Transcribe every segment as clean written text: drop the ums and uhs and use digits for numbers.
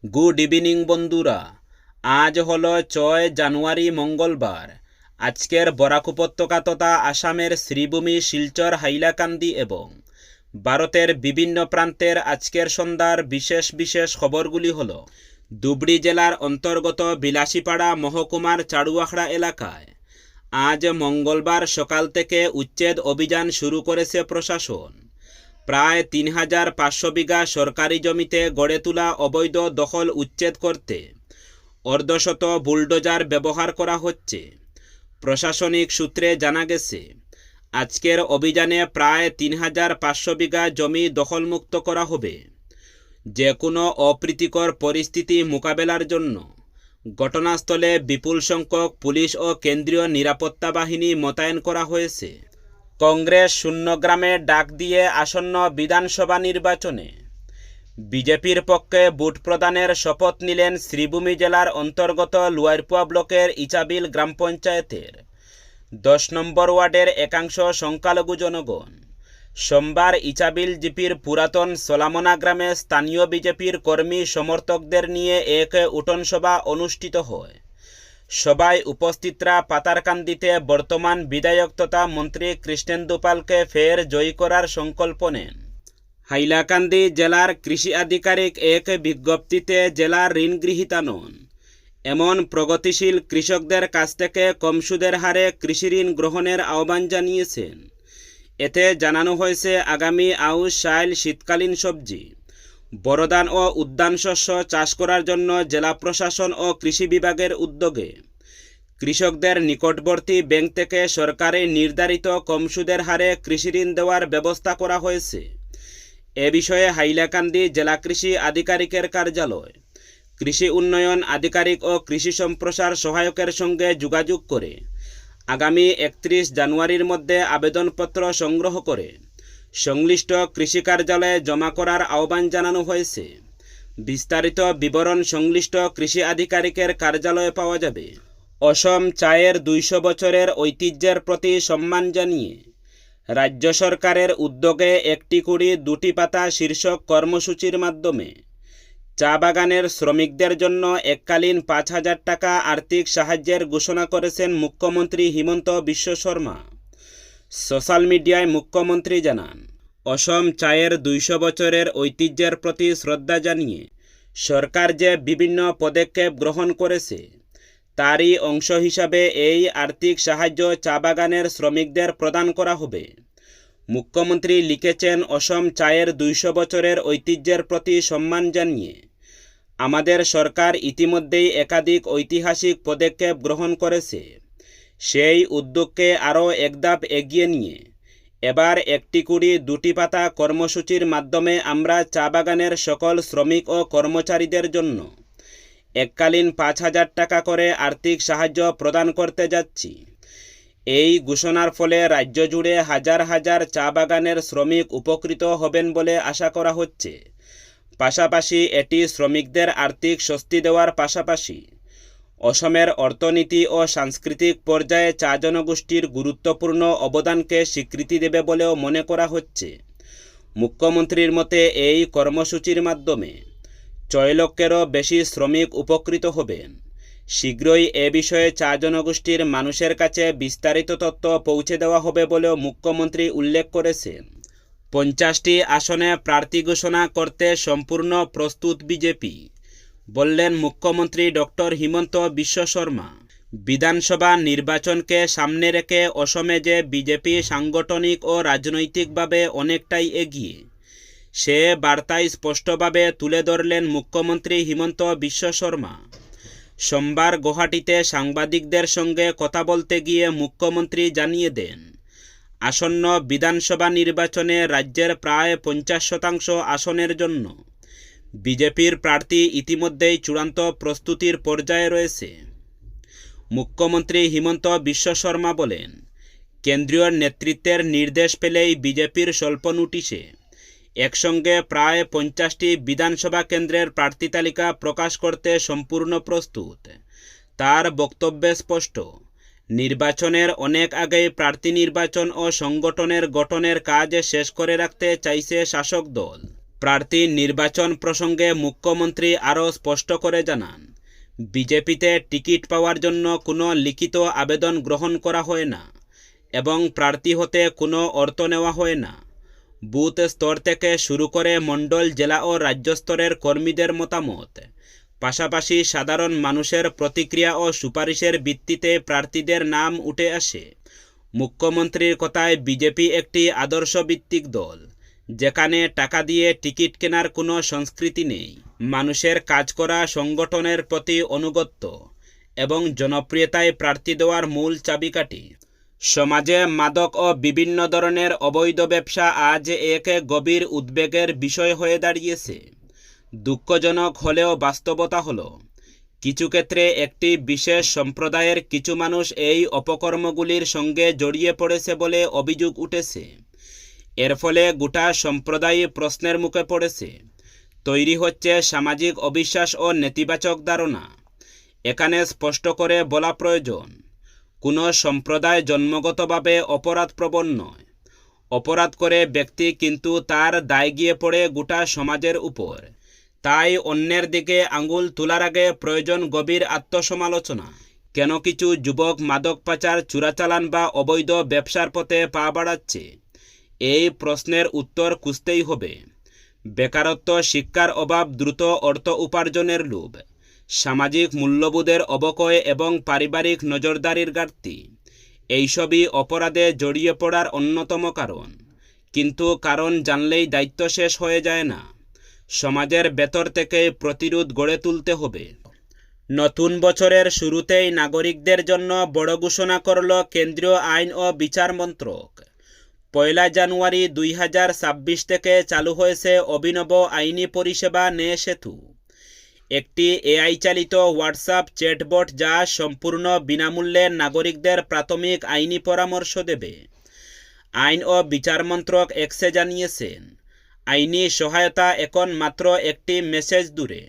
Good evening বন্ধুরা। আজ হলো 6 জানুয়ারি মঙ্গলবার। আজকের বরাক উপত্যকা তথা আসামের শ্রীভূমি, শিলচর, হাইলাকান্দি এবং ভারতের বিভিন্ন প্রান্তের আজকের সন্ধ্যার বিশেষ বিশেষ খবরগুলি হল: ধুবড়ী জেলার অন্তর্গত বিলাসীপাড়া মহকুমার চাড়ুয়াখড়া এলাকায় আজ মঙ্গলবার সকাল থেকে উচ্ছেদ অভিযান শুরু করেছে প্রশাসন। প্রায় ৩,৫০০ বিঘা সরকারি জমিতে গড়ে তোলা অবৈধ দখল উচ্ছেদ করতে অর্ধশত বুলডোজার ব্যবহার করা হচ্ছে। প্রশাসনিক সূত্রে জানা গেছে, আজকের অভিযানে প্রায় ৩,৫০০ বিঘা জমি দখলমুক্ত করা হবে। যে কোনো অপ্রীতিকর পরিস্থিতি মোকাবেলার জন্য ঘটনাস্থলে বিপুল সংখ্যক পুলিশ ও কেন্দ্রীয় নিরাপত্তা বাহিনী মোতায়েন করা হয়েছে। কংগ্রেস শূন্যগ্রামে ডাক দিয়ে আসন্ন বিধানসভা নির্বাচনে বিজেপির পক্ষে ভোট প্রদানের শপথ নিলেন শ্রীভূমি জেলার অন্তর্গত লুয়ারপুয়া ব্লকের ইচাবিল গ্রাম পঞ্চায়েতের 10 নম্বর ওয়ার্ডের একাংশ সংখ্যালঘু জনগণ। সোমবার ইচাবিল জিপির পুরাতন সোলামনা গ্রামে স্থানীয় বিজেপির কর্মী সমর্থকদের নিয়ে এক উঠোন সভা অনুষ্ঠিত হয়। সভায় উপস্থিতরা পাতারকান্দিতে বর্তমান বিধায়ক তথা মন্ত্রী কৃষ্ণেন্দু পালকে ফের জয়ী করার সংকল্প নেন। হাইলাকান্দি জেলার কৃষি আধিকারিক এক বিজ্ঞপ্তিতে জেলার ঋণ গৃহীতা নন এমন প্রগতিশীল কৃষকদের কাছ থেকে কম সুদের হারে কৃষিঋণ গ্রহণের আহ্বান জানিয়েছেন। এতে জানানো হয়েছে, আগামী আউশ, শাইল, শীতকালীন সবজি, বরধান ও উদ্যান শস্য চাষ করার জন্য জেলা প্রশাসন ও কৃষি বিভাগের উদ্যোগে কৃষকদের নিকটবর্তী ব্যাংক থেকে সরকারের নির্ধারিত কম সুদের হারে কৃষিঋণ দেওয়ার ব্যবস্থা করা হয়েছে। এ বিষয়ে হাইলাকান্দি জেলা কৃষি আধিকারিকের কার্যালয়, কৃষি উন্নয়ন আধিকারিক ও কৃষি সম্প্রসার সহায়কের সঙ্গে যোগাযোগ করে আগামী 31 জানুয়ারির মধ্যে আবেদনপত্র সংগ্রহ করে সংশ্লিষ্ট কৃষি কার্যালয়ে জমা করার আহ্বান জানানো হয়েছে। বিস্তারিত বিবরণ সংশ্লিষ্ট কৃষি আধিকারিকের কার্যালয়ে পাওয়া যাবে। অসম চায়ের 200 বছরের ঐতিহ্যের প্রতি সম্মান জানিয়ে রাজ্য সরকারের উদ্যোগে একটি কুড়ি দুটি পাতা শীর্ষক কর্মসূচির মাধ্যমে চা বাগানের শ্রমিকদের জন্য এককালীন 5,000 টাকা আর্থিক সাহায্যের ঘোষণা করেছেন মুখ্যমন্ত্রী হিমন্ত বিশ্ব শর্মা। সোশ্যাল মিডিয়ায় মুখ্যমন্ত্রী জানান, অসম চায়ের 200 বছরের ঐতিহ্যের প্রতি শ্রদ্ধা জানিয়ে সরকার যে বিভিন্ন পদক্ষেপ গ্রহণ করেছে তারই অংশ হিসাবে এই আর্থিক সাহায্য চা বাগানের শ্রমিকদের প্রদান করা হবে। মুখ্যমন্ত্রী লিখেছেন, অসম চায়ের 200 বছরের ঐতিহ্যের প্রতি সম্মান জানিয়ে আমাদের সরকার ইতিমধ্যেই একাধিক ঐতিহাসিক পদক্ষেপ গ্রহণ করেছে। সেই উদ্যোগকে আরও একধাপ এগিয়ে নিয়ে এবার একটি কুড়ি দুটি পাতা কর্মসূচির মাধ্যমে আমরা চা বাগানের সকল শ্রমিক ও কর্মচারীদের জন্য এককালীন 5,000 টাকা করে আর্থিক সাহায্য প্রদান করতে যাচ্ছি। এই ঘোষণার ফলে রাজ্য জুড়ে হাজার হাজার চা বাগানের শ্রমিক উপকৃত হবেন বলে আশা করা হচ্ছে। পাশাপাশি এটি শ্রমিকদের আর্থিক স্বস্তি দেওয়ার পাশাপাশি অসমের অর্থনীতি ও সাংস্কৃতিক পর্যায়ে চা জনগোষ্ঠীর গুরুত্বপূর্ণ অবদানকে স্বীকৃতি দেবে বলেও মনে করা হচ্ছে। মুখ্যমন্ত্রীর মতে এই কর্মসূচির মাধ্যমে 6 লক্ষেরও বেশি শ্রমিক উপকৃত হবেন। শীঘ্রই এ বিষয়ে চা জনগোষ্ঠীর মানুষের কাছে বিস্তারিত তথ্য পৌঁছে দেওয়া হবে বলেও মুখ্যমন্ত্রী উল্লেখ করেছেন। 50টি আসনে প্রার্থী ঘোষণা করতে সম্পূর্ণ প্রস্তুত বিজেপি, বললেন মুখ্যমন্ত্রী ডক্টর হিমন্ত বিশ্ব শর্মা। বিধানসভা নির্বাচনকে সামনে রেখে অসমে যে বিজেপি সাংগঠনিক ও রাজনৈতিকভাবে অনেকটাই এগিয়ে, সে বার্তায় স্পষ্টভাবে তুলে ধরলেন মুখ্যমন্ত্রী হিমন্ত বিশ্ব শর্মা। সোমবার গুয়াহাটিতে সাংবাদিকদের সঙ্গে কথা বলতে গিয়ে মুখ্যমন্ত্রী জানিয়ে দেন, আসন্ন বিধানসভা নির্বাচনে রাজ্যের প্রায় 50% আসনের জন্য বিজেপির প্রার্থী ইতিমধ্যেই চূড়ান্ত প্রস্তুতির পর্যায়ে রয়েছে। মুখ্যমন্ত্রী হিমন্ত বিশ্ব শর্মা বলেন, কেন্দ্রীয় নেতৃত্বের নির্দেশ পেলেই বিজেপির স্বল্প নোটিশে একসঙ্গে প্রায় 50টি বিধানসভা কেন্দ্রের প্রার্থী তালিকা প্রকাশ করতে সম্পূর্ণ প্রস্তুত। তার বক্তব্যে স্পষ্ট, নির্বাচনের অনেক আগেই প্রার্থী নির্বাচন ও সংগঠনের গঠনের কাজ শেষ করে রাখতে চাইছে শাসক দল। প্রার্থী নির্বাচন প্রসঙ্গে মুখ্যমন্ত্রী আরও স্পষ্ট করে জানান, বিজেপিতে টিকিট পাওয়ার জন্য কোনো লিখিত আবেদন গ্রহণ করা হয় না এবং প্রার্থী হতে কোনো অর্থ নেওয়া হয় না। বুথ স্তর থেকে শুরু করে মণ্ডল, জেলা ও রাজ্য স্তরের কর্মীদের মতামত, পাশাপাশি সাধারণ মানুষের প্রতিক্রিয়া ও সুপারিশের ভিত্তিতে প্রার্থীদের নাম উঠে আসে। মুখ্যমন্ত্রীর কথায়, বিজেপি একটি আদর্শভিত্তিক দল, যেখানে টাকা দিয়ে টিকিট কেনার কোনো সংস্কৃতি নেই। মানুষের কাজ করা, সংগঠনের প্রতি আনুগত্য এবং জনপ্রিয়তায় প্রার্থী দেওয়ার মূল চাবিকাঠি। সমাজে মাদক ও বিভিন্ন ধরনের অবৈধ ব্যবসা আজ এক গভীর উদ্বেগের বিষয় হয়ে দাঁড়িয়েছে। দুঃখজনক হলেও বাস্তবতা হলো, কিছু ক্ষেত্রে একটি বিশেষ সম্প্রদায়ের কিছু মানুষ এই অপকর্মগুলির সঙ্গে জড়িয়ে পড়েছে বলে অভিযোগ উঠেছে। এর ফলে গোটা সম্প্রদায় প্রশ্নের মুখে পড়েছে। তৈরি হচ্ছে সামাজিক অবিশ্বাস ও নেতিবাচক ধারণা। এখানে স্পষ্ট করে বলা প্রয়োজন, কোনো সম্প্রদায় জন্মগতভাবে অপরাধপ্রবণ নয়। অপরাধ করে ব্যক্তি, কিন্তু তার দায় গিয়ে পড়ে গোটা সমাজের উপর। তাই অন্যের দিকে আঙুল তোলার আগে প্রয়োজন গভীর আত্মসমালোচনা। কেন কিছু যুবক মাদক পাচার, চোরাচালান বা অবৈধ ব্যবসার পথে পা বাড়াচ্ছে? এই প্রশ্নের উত্তর খুঁজতেই হবে। বেকারত্ব, শিক্ষার অভাব, দ্রুত অর্থ উপার্জনের লোভ, সামাজিক মূল্যবোধের অবক্ষয় এবং পারিবারিক নজরদারির ঘাটতি, এইসবই অপরাধে জড়িয়ে পড়ার অন্যতম কারণ। কিন্তু কারণ জানলেই দায়িত্ব শেষ হয়ে যায় না। সমাজের ভেতর থেকে প্রতিরোধ গড়ে তুলতে হবে। নতুন বছরের শুরুতেই নাগরিকদের জন্য বড় ঘোষণা করল কেন্দ্রীয় আইন ও বিচার মন্ত্রক। 1 জানুয়ারি 2026 থেকে চালু হয়েছে অভিনব আইনি পরিষেবা ন্যায় সেতু, একটি এআই চালিত হোয়াটসঅ্যাপ চ্যাটবট যা সম্পূর্ণ বিনামূল্যে নাগরিকদের প্রাথমিক আইনি পরামর্শ দেবে। আইন ও বিচার মন্ত্রক এক্সে জানিয়েছেন, আইনি সহায়তা এখন মাত্র একটি মেসেজ দূরে।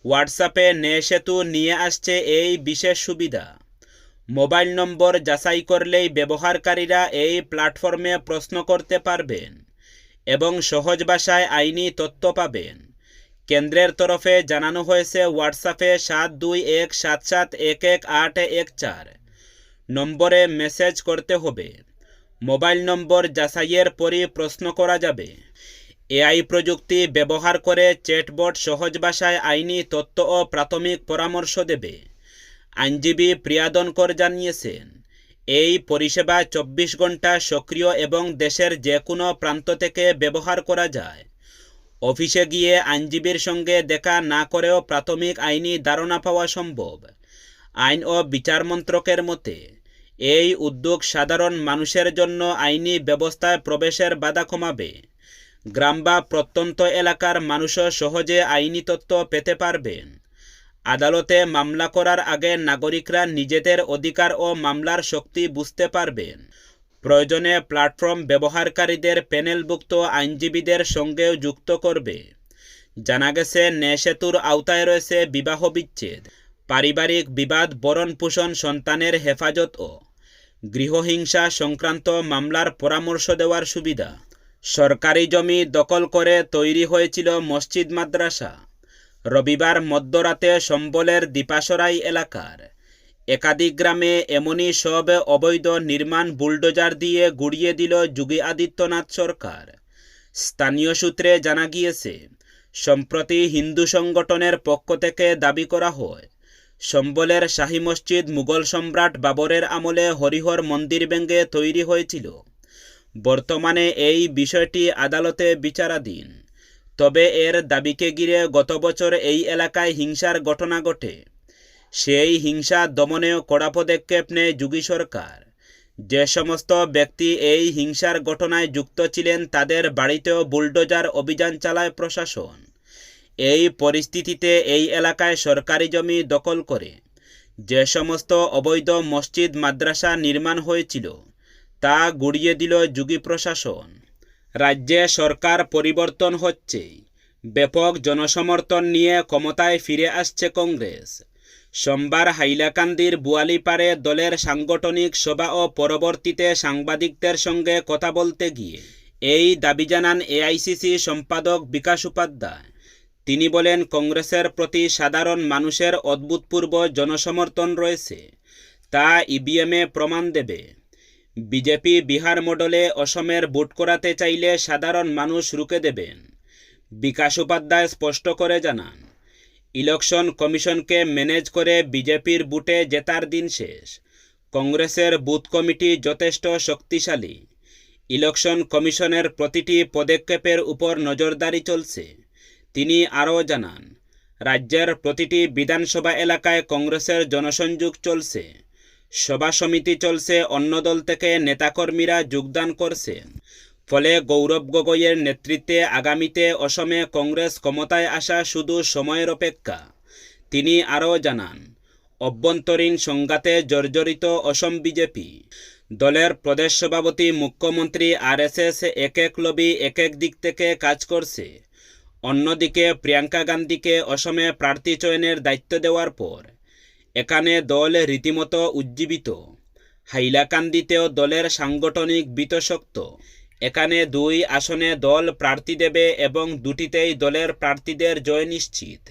হোয়াটসঅ্যাপে ন্যায় সেতু নিয়ে আসছে এই বিশেষ সুবিধা। মোবাইল নম্বর যাচাই করলেই ব্যবহারকারীরা এই প্ল্যাটফর্মে প্রশ্ন করতে পারবেন এবং সহজ ভাষায় আইনি তথ্য পাবেন। কেন্দ্রের তরফে জানানো হয়েছে, হোয়াটসঅ্যাপে 7217711814 নম্বরে মেসেজ করতে হবে। মোবাইল নম্বর যাচাইয়ের পরই প্রশ্ন করা যাবে। এআই প্রযুক্তি ব্যবহার করে চ্যাটবট সহজ ভাষায় আইনি তথ্য ও প্রাথমিক পরামর্শ দেবে। আইনজীবী প্রিয়াদনকর জানিয়েছেন, এই পরিষেবা 24 ঘন্টা সক্রিয় এবং দেশের যে কোনো প্রান্ত থেকে ব্যবহার করা যায়। অফিসে গিয়ে আইনজীবীর সঙ্গে দেখা না করেও প্রাথমিক আইনি ধারণা পাওয়া সম্ভব। আইন ও বিচার মন্ত্রকের মতে, এই উদ্যোগ সাধারণ মানুষের জন্য আইনি ব্যবস্থায় প্রবেশের বাধা কমাবে। গ্রাম বা প্রত্যন্ত এলাকার মানুষও সহজে আইনি তথ্য পেতে পারবেন। আদালতে মামলা করার আগে নাগরিকরা নিজেদের অধিকার ও মামলার শক্তি বুঝতে পারবেন। প্রয়োজনে প্ল্যাটফর্ম ব্যবহারকারীদের প্যানেলভুক্ত আইনজীবীদের সঙ্গেও যুক্ত করবে। জানা গেছে, ন্যায় সেতুর আওতায় রয়েছে বিবাহ বিচ্ছেদ, পারিবারিক বিবাদ, ভরণ পোষণ, সন্তানের হেফাজত ও গৃহহিংসা সংক্রান্ত মামলার পরামর্শ দেওয়ার সুবিধা। সরকারি জমি দখল করে তৈরি হয়েছিল মসজিদ, মাদ্রাসা। রবিবার মধ্যরাতে সম্বলের দীপাসরাই এলাকার একাধিক গ্রামে এমনই সব অবৈধ নির্মাণ বুলডোজার দিয়ে গুড়িয়ে দিল যোগী আদিত্যনাথ সরকার। স্থানীয় সূত্রে জানা গিয়েছে, সম্প্রতি হিন্দু সংগঠনের পক্ষ থেকে দাবি করা হয়, সম্বলের শাহী মসজিদ মুঘল সম্রাট বাবরের আমলে হরিহর মন্দির ভেঙে তৈরি হয়েছিল। বর্তমানে এই বিষয়টি আদালতে বিচারাধীন। তবে এর দাবিকে ঘিরে গত বছর এই এলাকায় হিংসার ঘটনা ঘটে। সেই হিংসা দমনেও কড়া পদক্ষেপ নেয় যোগী সরকার। যে সমস্ত ব্যক্তি এই হিংসার ঘটনায় যুক্ত ছিলেন তাদের বাড়িতেও বুলডোজার অভিযান চালায় প্রশাসন। এই পরিস্থিতিতে এই এলাকায় সরকারি জমি দখল করে যে সমস্ত অবৈধ মসজিদ, মাদ্রাসা নির্মাণ হয়েছিল তা গুড়িয়ে দিল যোগী প্রশাসন। রাজ্যে সরকার পরিবর্তন হচ্ছে, ব্যাপক জনসমর্থন নিয়ে ক্ষমতায় ফিরে আসছে কংগ্রেস। সোমবার হাইলাকান্দির বোয়ালিপাড়ে দলের সাংগঠনিক সভা ও পরবর্তীতে সাংবাদিকদের সঙ্গে কথা বলতে গিয়ে এই দাবি জানান এআইসিসি সম্পাদক বিকাশ উপাধ্যায়। তিনি বলেন, কংগ্রেসের প্রতি সাধারণ মানুষের অভূতপূর্ব জনসমর্থন রয়েছে, তা ইভিএমে প্রমাণ দেবে। বিজেপি বিহার মডেলে অসমের ভোট করাতে চাইলে সাধারণ মানুষ রুখে দেবেন। বিকাশ উপাধ্যায় স্পষ্ট করে জানান, ইলেকশন কমিশনকে ম্যানেজ করে বিজেপির বুথে জেতার দিন শেষ। কংগ্রেসের বুথ কমিটি যথেষ্ট শক্তিশালী। ইলেকশন কমিশনের প্রতিটি পদক্ষেপের উপর নজরদারি চলছে। তিনি আরও জানান, রাজ্যের প্রতিটি বিধানসভা এলাকায় কংগ্রেসের জনসংযোগ চলছে, সভা সমিতি চলছে, অন্য দল থেকে নেতাকর্মীরা যোগদান করছেন। ফলে গৌরব গগৈয়ের নেতৃত্বে আগামীতে অসমে কংগ্রেস ক্ষমতায় আসা শুধু সময়ের অপেক্ষা। তিনি আরও জানান, অভ্যন্তরীণ সংঘাতে জর্জরিত অসম বিজেপি। দলের প্রদেশ সভাপতি, মুখ্যমন্ত্রী, আরএসএস এক এক লবি এক এক দিক থেকে কাজ করছে। অন্যদিকে প্রিয়াঙ্কা গান্ধীকে অসমে প্রার্থী চয়নের দায়িত্ব দেওয়ার পর এখানে দল রীতিমতো উজ্জীবিত। হাইলাকান্দিতেও দলের সাংগঠনিক বিতশক্ত। এখানে 2 আসনে দল প্রার্থী দেবে এবং দুটিতেই দলের প্রার্থীদের জয় নিশ্চিত।